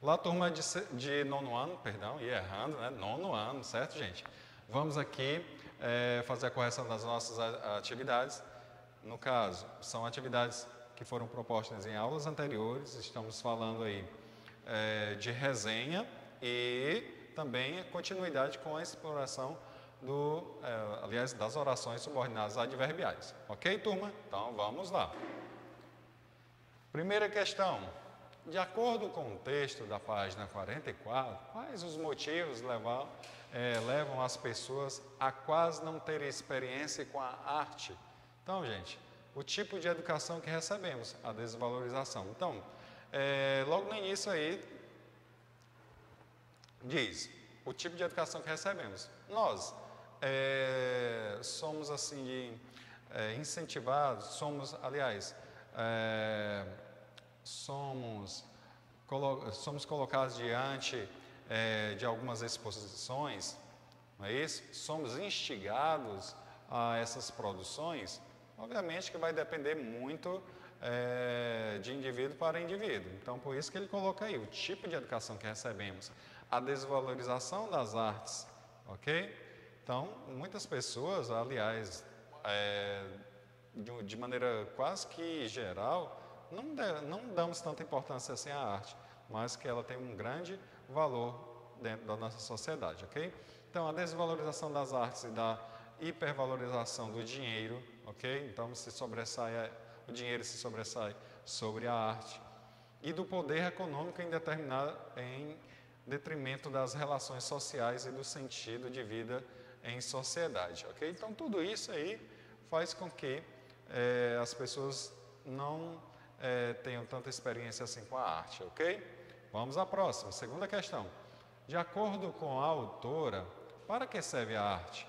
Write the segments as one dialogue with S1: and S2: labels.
S1: Olá, turma de nono ano, perdão, ia errando, né? Nono ano, certo, gente? Vamos aqui fazer a correção das nossas atividades. No caso, são atividades que foram propostas em aulas anteriores. Estamos falando aí de resenha e também continuidade com a exploração aliás, das orações subordinadas adverbiais. Ok, turma? Então, vamos lá. Primeira questão. De acordo com o texto da página 44, quais os motivos levam as pessoas a quase não terem experiência com a arte? Então, gente, o tipo de educação que recebemos, a desvalorização. Então, logo no início aí, diz o tipo de educação que recebemos. Nós somos assim incentivados, somos colocados diante de algumas exposições, não é isso? Somos instigados a essas produções. Obviamente que vai depender muito de indivíduo para indivíduo. Então, por isso que ele coloca aí o tipo de educação que recebemos, a desvalorização das artes, ok? Então, muitas pessoas, aliás, de maneira quase que geral, não damos tanta importância assim à arte, mas que ela tem um grande valor dentro da nossa sociedade, ok? Então, a desvalorização das artes e da hipervalorização do dinheiro, ok? Então, o dinheiro se sobressai sobre a arte e do poder econômico em detrimento das relações sociais e do sentido de vida em sociedade, ok? Então, tudo isso aí faz com que as pessoas não tenham tanta experiência assim com a arte, ok? Vamos à próxima, segunda questão. De acordo com a autora, para que serve a arte?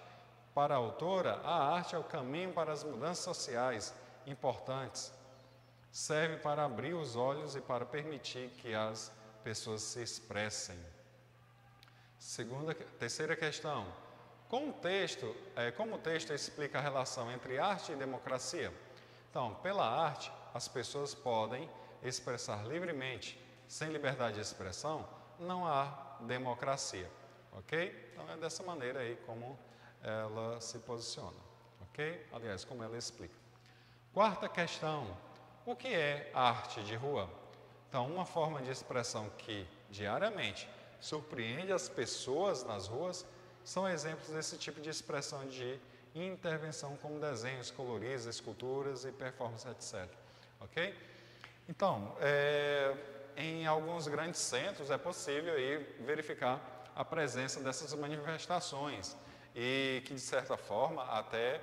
S1: Para a autora, a arte é o caminho para as mudanças sociais importantes. Serve para abrir os olhos e para permitir que as pessoas se expressem. Terceira questão. Como o texto explica a relação entre arte e democracia? Então, pela arte, as pessoas podem expressar livremente. Sem liberdade de expressão, não há democracia, ok? Então, é dessa maneira aí como ela se posiciona, ok? Aliás, como ela explica. Quarta questão. O que é arte de rua? Então, uma forma de expressão que, diariamente, surpreende as pessoas nas ruas são exemplos desse tipo de expressão de intervenção, como desenhos coloridos, esculturas e performances, etc. Ok? Então, em alguns grandes centros é possível aí verificar a presença dessas manifestações e que, de certa forma, até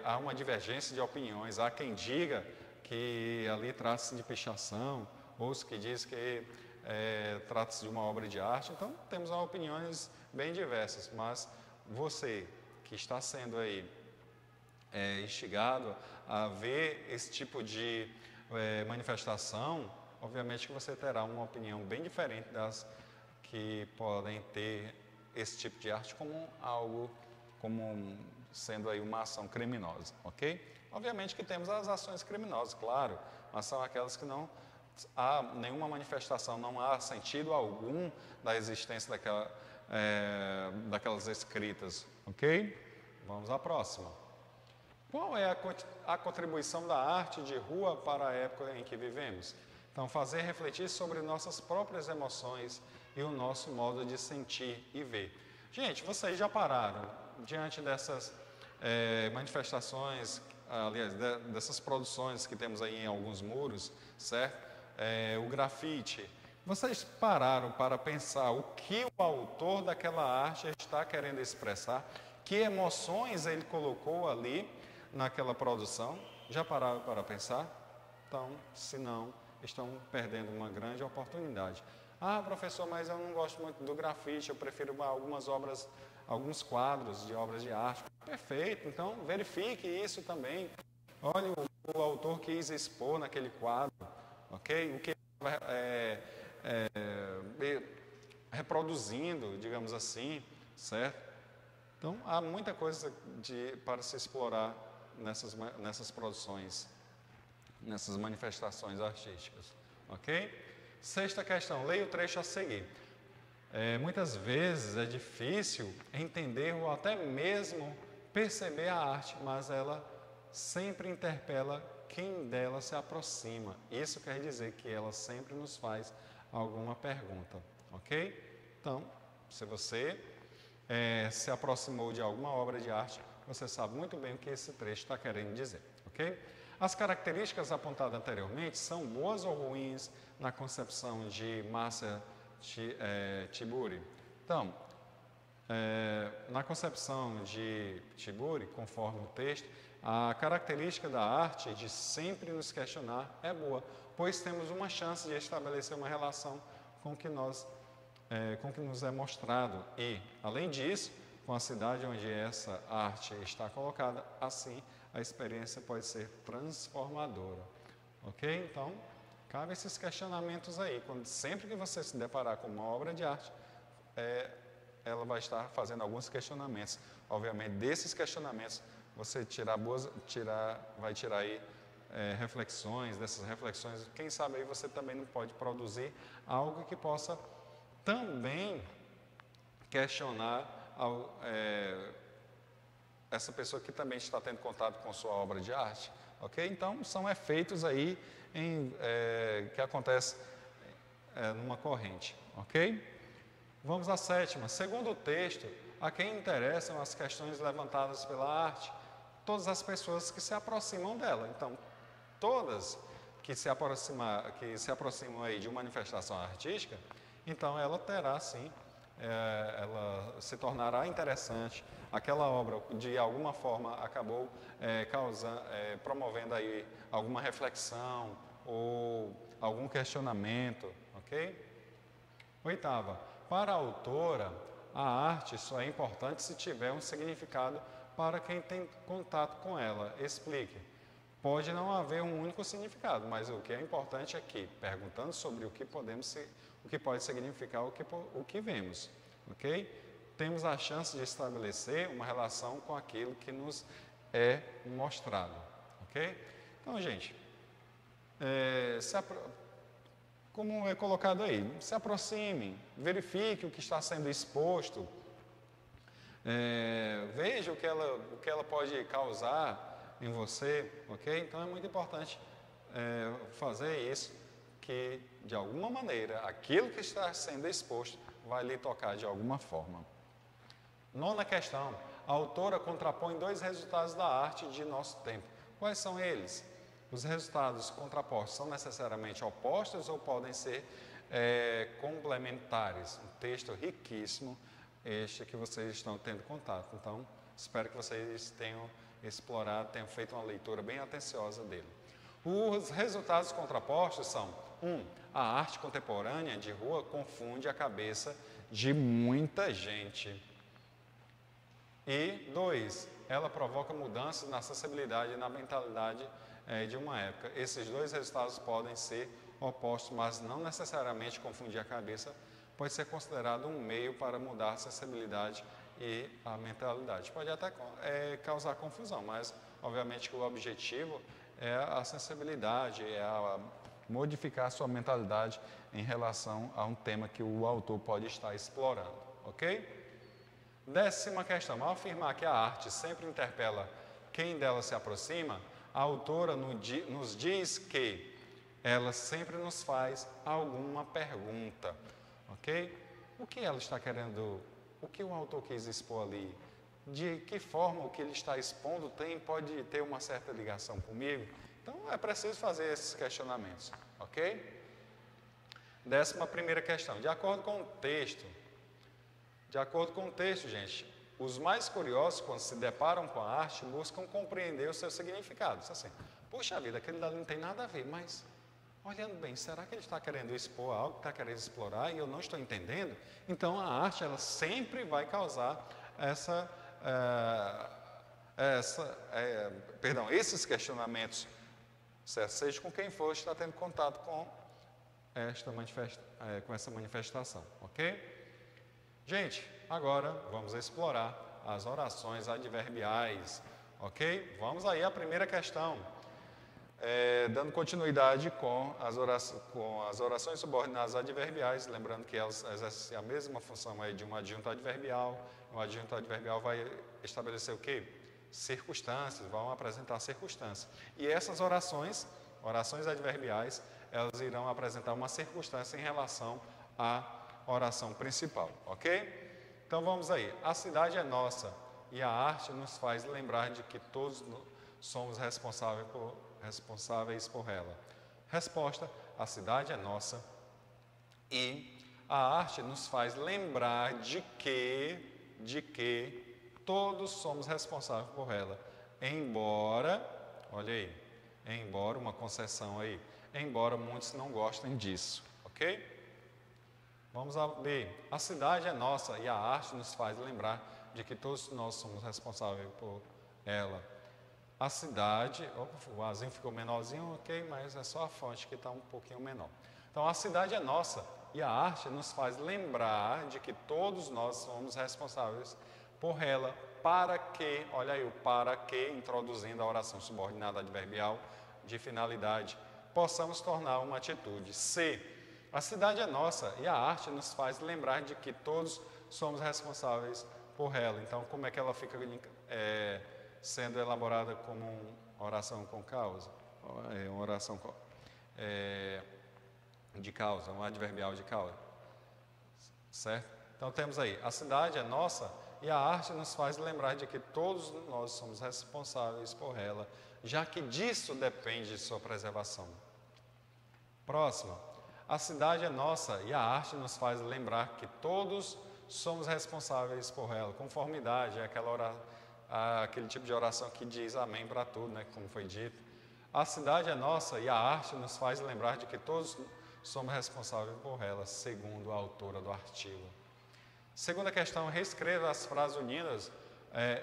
S1: há uma divergência de opiniões. Há quem diga que ali trata-se de pichação, outros que diz que trata-se de uma obra de arte. Então, temos opiniões bem diversas, mas você que está sendo aí instigado a ver esse tipo de manifestação, obviamente que você terá uma opinião bem diferente das que podem ter esse tipo de arte como sendo aí uma ação criminosa, ok? Obviamente que temos as ações criminosas, claro, mas são aquelas que não há nenhuma manifestação, não há sentido algum da existência daquelas escritas, ok? Vamos à próxima. Qual é a contribuição da arte de rua para a época em que vivemos? Então, fazer refletir sobre nossas próprias emoções e o nosso modo de sentir e ver. Gente, vocês já pararam diante dessas manifestações, aliás, dessas produções que temos aí em alguns muros, certo? O grafite. Vocês pararam para pensar o que o autor daquela arte está querendo expressar? Que emoções ele colocou ali naquela produção? Já pararam para pensar? Então, se não, estão perdendo uma grande oportunidade. Ah, professor, mas eu não gosto muito do grafite, eu prefiro alguns quadros de obras de arte. Perfeito, então verifique isso também. Olha, o autor quis expor naquele quadro, ok? O que reproduzindo, digamos assim, certo? Então, há muita coisa para se explorar nessas produções, nessas manifestações artísticas, ok? Sexta questão, leia o trecho a seguir. Muitas vezes é difícil entender ou até mesmo perceber a arte, mas ela sempre interpela quem dela se aproxima. Isso quer dizer que ela sempre nos faz alguma pergunta, ok? Então, se você se aproximou de alguma obra de arte, você sabe muito bem o que esse trecho está querendo dizer, ok? As características apontadas anteriormente são boas ou ruins na concepção de Marcia Tiburi? Então, na concepção de Tiburi, conforme o texto, a característica da arte de sempre nos questionar é boa, pois temos uma chance de estabelecer uma relação com o que nos é mostrado e, além disso, com a cidade onde essa arte está colocada, assim a experiência pode ser transformadora. Ok? Então, cabe esses questionamentos aí. Sempre que você se deparar com uma obra de arte, ela vai estar fazendo alguns questionamentos. Obviamente, desses questionamentos, você vai tirar aí reflexões, dessas reflexões, quem sabe aí você também não pode produzir algo que possa também questionar essa pessoa que também está tendo contato com sua obra de arte, ok? Então, são efeitos aí que acontecem numa corrente, ok? Vamos à sétima. Segundo o texto, a quem interessam as questões levantadas pela arte? Todas as pessoas que se aproximam dela. Então, todas que se aproximam aí de uma manifestação artística, então ela terá sim, ela se tornará interessante. Aquela obra de alguma forma acabou promovendo aí alguma reflexão ou algum questionamento, ok? Oitava, para a autora, a arte só é importante se tiver um significado para quem tem contato com ela. Explique. Pode não haver um único significado, mas o que é importante é que, perguntando sobre o que pode significar o que vemos, ok? Temos a chance de estabelecer uma relação com aquilo que nos é mostrado, ok? Então, gente, como é colocado aí, se aproxime, verifique o que está sendo exposto, veja o que ela pode causar em você, ok? Então é muito importante fazer isso, que de alguma maneira aquilo que está sendo exposto vai lhe tocar de alguma forma. Nona questão, a autora contrapõe dois resultados da arte de nosso tempo. Quais são eles? Os resultados contrapostos são necessariamente opostos ou podem ser complementares? Um texto riquíssimo, este que vocês estão tendo contato. Então, espero que vocês tenham explorado, tenham feito uma leitura bem atenciosa dele. Os resultados contrapostos são: 1. A arte contemporânea de rua confunde a cabeça de muita gente. E 2. Ela provoca mudanças na sensibilidade e na mentalidade de uma época. Esses dois resultados podem ser opostos, mas não necessariamente confundir a cabeça pode ser considerado um meio para mudar a sensibilidade e a mentalidade. Pode até causar confusão, mas obviamente que o objetivo é a sensibilidade, modificar a sua mentalidade em relação a um tema que o autor pode estar explorando, ok? 10ª questão, ao afirmar que a arte sempre interpela quem dela se aproxima, a autora nos diz que ela sempre nos faz alguma pergunta, ok? O que ela está querendo, o que o autor quis expor ali? De que forma o que ele está expondo pode ter uma certa ligação comigo? Então, é preciso fazer esses questionamentos, ok? 11ª questão, de acordo com o texto, gente, os mais curiosos, quando se deparam com a arte, buscam compreender os seus significados. Assim, puxa vida, aquele dali não tem nada a ver, mas, olhando bem, será que ele está querendo expor algo, está querendo explorar e eu não estou entendendo? Então, a arte, ela sempre vai causar esses questionamentos, seja com quem for, está tendo contato com essa manifestação, ok? Gente, agora vamos explorar as orações adverbiais, ok? Vamos aí à primeira questão. Dando continuidade com as orações subordinadas adverbiais, lembrando que elas exercem a mesma função aí de um adjunto adverbial. O adjunto adverbial vai estabelecer o quê? Circunstâncias, vão apresentar circunstâncias. E essas orações adverbiais, elas irão apresentar uma circunstância em relação à oração principal, ok? Então vamos aí. A cidade é nossa e a arte nos faz lembrar de que todos somos responsáveis por ela. Resposta: a cidade é nossa e a arte nos faz lembrar de que todos somos responsáveis por ela. Embora, olha aí, embora uma concessão aí, embora muitos não gostem disso, ok? Vamos a B. A cidade é nossa e a arte nos faz lembrar de que todos nós somos responsáveis por ela. A cidade, o azinho ficou menorzinho, ok, mas é só a fonte que está um pouquinho menor. Então, a cidade é nossa e a arte nos faz lembrar de que todos nós somos responsáveis por ela, para que, olha aí, o para que, introduzindo a oração subordinada adverbial de finalidade, possamos tornar uma atitude. C. A cidade é nossa e a arte nos faz lembrar de que todos somos responsáveis por ela. Então, como é que ela fica sendo elaborada como uma oração com causa? Uma oração de causa, um adverbial de causa. Certo? Então, temos aí, a cidade é nossa e a arte nos faz lembrar de que todos nós somos responsáveis por ela, já que disso depende de sua preservação. Próxima. A cidade é nossa e a arte nos faz lembrar que todos somos responsáveis por ela. Conformidade é aquele tipo de oração que diz amém para tudo, né, como foi dito. A cidade é nossa e a arte nos faz lembrar de que todos somos responsáveis por ela, segundo a autora do artigo. Segunda questão, reescreva as frases unidas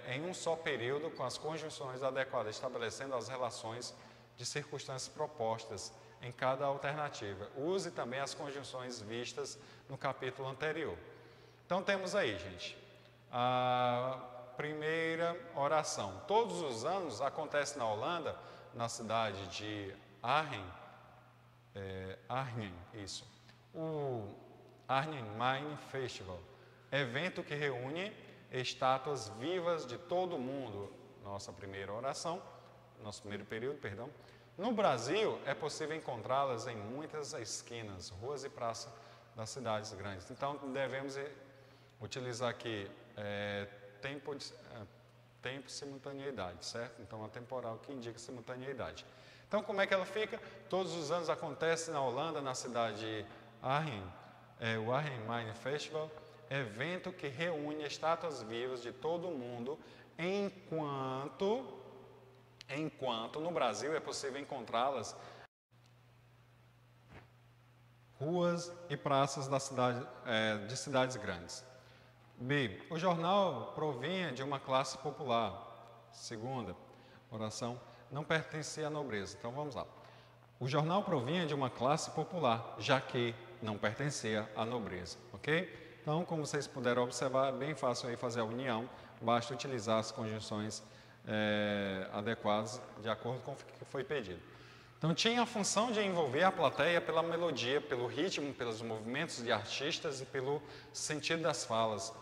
S1: em um só período com as conjunções adequadas, estabelecendo as relações de circunstâncias propostas em cada alternativa. Use também as conjunções vistas no capítulo anterior. Então temos aí, gente, a primeira oração. Todos os anos acontece na Holanda, na cidade de Arnhem, o Arnhem Mine Festival, evento que reúne estátuas vivas de todo o mundo. Nossa primeira oração, nosso primeiro período, perdão. No Brasil, é possível encontrá-las em muitas esquinas, ruas e praças das cidades grandes. Então, devemos utilizar aqui tempo e simultaneidade, certo? Então, a temporal que indica simultaneidade. Então, como é que ela fica? Todos os anos acontece na Holanda, na cidade de Arnhem, o Arnhem Mine Festival, evento que reúne estátuas vivas de todo o mundo, enquanto no Brasil é possível encontrá-las ruas e praças de cidades grandes. B. O jornal provinha de uma classe popular. Segunda oração, não pertencia à nobreza. Então vamos lá. O jornal provinha de uma classe popular, já que não pertencia à nobreza, ok? Então, como vocês puderam observar, é bem fácil aí fazer a união, basta utilizar as conjunções adequadas de acordo com o que foi pedido. Então, tinha a função de envolver a plateia pela melodia, pelo ritmo, pelos movimentos de artistas e pelo sentido das falas.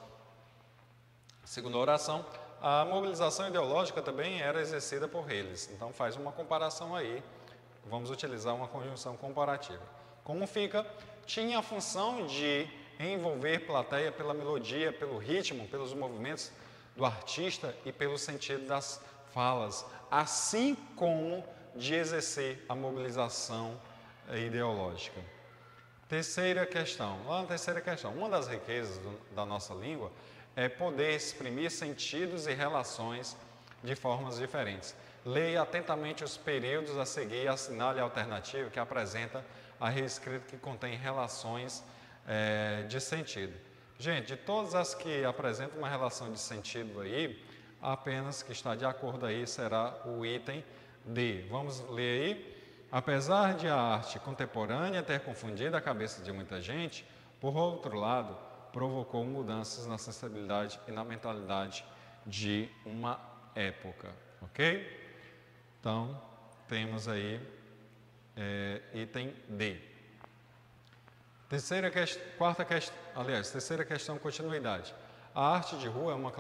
S1: Segunda oração, a mobilização ideológica também era exercida por eles. Então, faz uma comparação aí, vamos utilizar uma conjunção comparativa. Como fica? Tinha a função de envolver plateia pela melodia, pelo ritmo, pelos movimentos do artista e pelo sentido das falas, assim como de exercer a mobilização ideológica. Terceira questão. Lá na terceira questão, uma das riquezas da nossa língua é poder exprimir sentidos e relações de formas diferentes. Leia atentamente os períodos a seguir e assinale a alternativa que apresenta a reescrita que contém relações de sentido. Gente, de todas as que apresentam uma relação de sentido aí, apenas que está de acordo aí será o item D. Vamos ler aí. Apesar de a arte contemporânea ter confundido a cabeça de muita gente, por outro lado, provocou mudanças na sensibilidade e na mentalidade de uma época, ok? Então, temos aí item D. Terceira questão, continuidade. A arte de rua é uma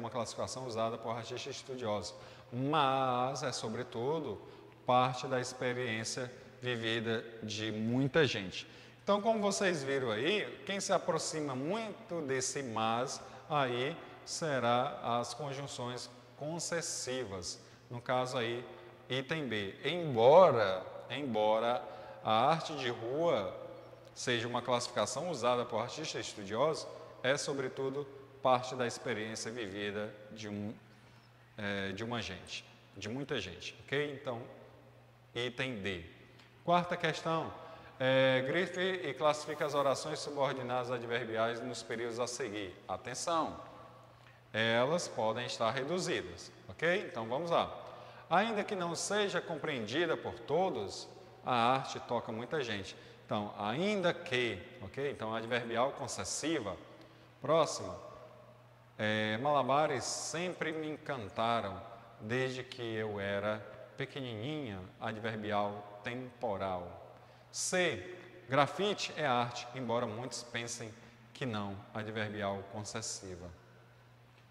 S1: classificação usada por artistas estudiosos, mas é, sobretudo, parte da experiência vivida de muita gente. Então, como vocês viram aí, quem se aproxima muito desse mas, aí será as conjunções concessivas. No caso aí, item B. Embora a arte de rua seja uma classificação usada por artistas estudiosos, é, sobretudo, parte da experiência vivida de uma gente, de muita gente, ok? Então, item D. Quarta questão, grife e classifica as orações subordinadas adverbiais nos períodos a seguir. Atenção, elas podem estar reduzidas, ok? Então, vamos lá. Ainda que não seja compreendida por todos, a arte toca muita gente. Então, ainda que, ok? Então, adverbial concessiva. Próximo. Malabares sempre me encantaram desde que eu era pequenininha, adverbial temporal. C. Grafite é arte, embora muitos pensem que não, adverbial concessiva.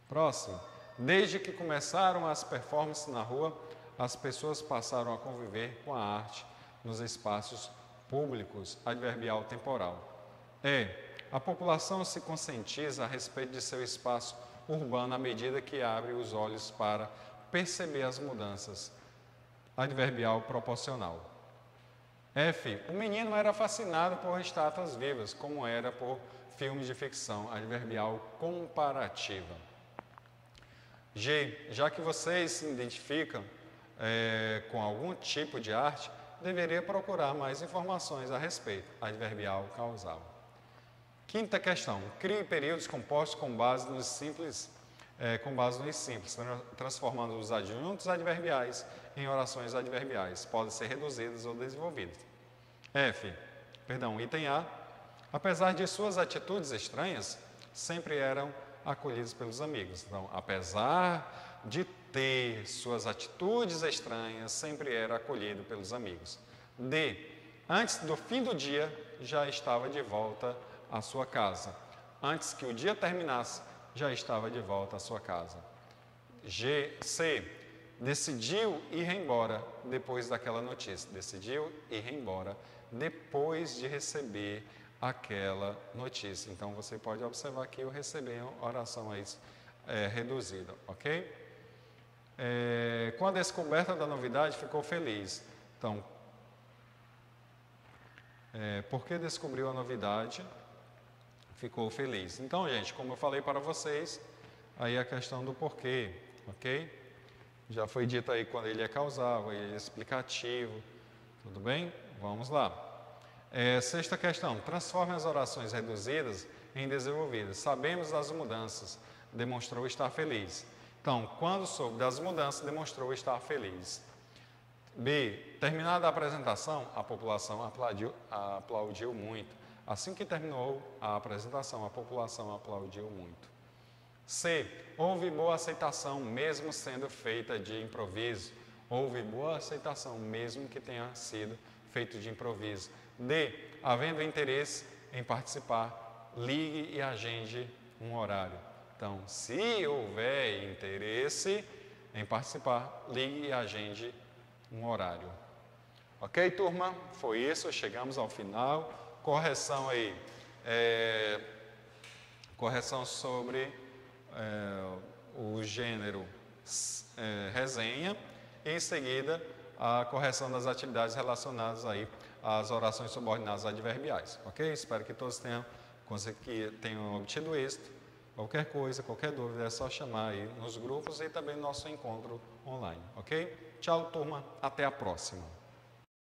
S1: Próximo. Desde que começaram as performances na rua, as pessoas passaram a conviver com a arte nos espaços públicos, adverbial temporal. A população se conscientiza a respeito de seu espaço urbano à medida que abre os olhos para perceber as mudanças, adverbial proporcional. F. O menino era fascinado por estátuas vivas, como era por filmes de ficção, adverbial comparativa. G. Já que vocês se identificam com algum tipo de arte, deveria procurar mais informações a respeito, adverbial causal. Quinta questão, crie períodos compostos com base nos simples, transformando os adjuntos adverbiais em orações adverbiais, podem ser reduzidas ou desenvolvidas. Item A, apesar de suas atitudes estranhas, sempre eram acolhidos pelos amigos. Então, apesar de ter suas atitudes estranhas, sempre era acolhido pelos amigos. D. Antes do fim do dia, já estava de volta à sua casa. Antes que o dia terminasse, já estava de volta à sua casa. C. Decidiu ir embora depois daquela notícia. Decidiu ir embora depois de receber aquela notícia. Então, você pode observar que eu recebi uma oração aí, reduzida, ok? Com a descoberta da novidade, ficou feliz. Então, porque descobriu a novidade, ficou feliz. Então, gente, como eu falei para vocês, aí a questão do porquê, ok? Já foi dito aí quando ele é causal, ele é explicativo, tudo bem? Vamos lá. Sexta questão, transforme as orações reduzidas em desenvolvidas. Sabemos das mudanças, demonstrou estar feliz. Então, quando soube das mudanças, demonstrou estar feliz. B. Terminada a apresentação, a população aplaudiu muito. Assim que terminou a apresentação, a população aplaudiu muito. C. Houve boa aceitação, mesmo sendo feita de improviso. Houve boa aceitação, mesmo que tenha sido feito de improviso. D. Havendo interesse em participar, ligue e agende um horário. Então, se houver interesse em participar, ligue e agende um horário. Ok, turma? Foi isso, chegamos ao final. Correção aí. Correção sobre o gênero resenha. E em seguida, a correção das atividades relacionadas aí às orações subordinadas adverbiais. Ok? Espero que todos tenham obtido êxito. Qualquer coisa, qualquer dúvida, é só chamar aí nos grupos e também no nosso encontro online, ok? Tchau, turma. Até a próxima.